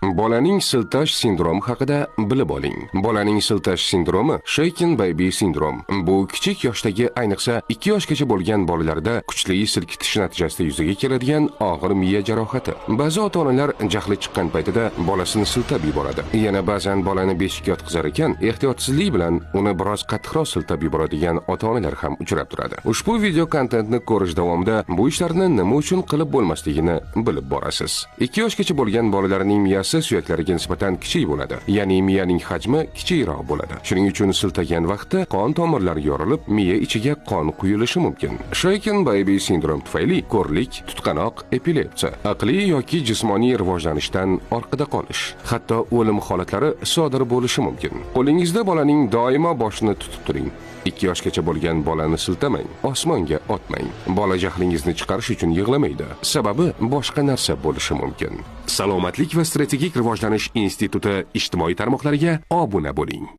Bolaning siltash sindromi haqida bilib oling. Bolaning siltash sindromi shaken baby sindrom. Bu kichik yoshdagi, ayniqsa 2 yoshgacha bo'lgan bolalarda kuchli silkitish natijasida yuzaga keladigan og'ir miya jarohati. Ba'zi ota-onalar jahli chiqqan paytida bolasini siltab yuboradi. Yana ba'zan bolani beshikka yotqizar ekan, ehtiyotsizlik bilan uni biroz qattiqroq siltab yuboradigan ota-onalar ham uchrab turadi. Ushbu video kontentni ko'rish davomida bu ishlarni nima uchun qilib bo'lmasligini bilib borasiz. 2 yoshgacha bo'lgan bolalarning miyasi suyaklariga nisbatan kichik bo'ladi. Ya'ni miyaning hajmi kichikroq bo'ladi. Shuning uchun siltagan vaqtda qon tomirlari yorilib, miya ichiga qon quyilishi mumkin. Shaken baby sindrom tufayli ko'rlik, tutqanoq, epilepsiya, aqliy yoki jismoniy rivojlanishdan orqada qolish, hatto o'lim holatlari sodir bo'lishi mumkin. Qo'lingizda bolaning doimo boshini tutib turing. 2 yoshgacha bo'lgan bolani siltamang, osmonga otmang. Bola jahlingizni chiqarish uchun yig'lamaydi. Sababi boshqa narsa bo'lishi mumkin. Salomatlik va strategik rivojlanish instituti ijtimoiy tarmoqlariga obuna bo'ling.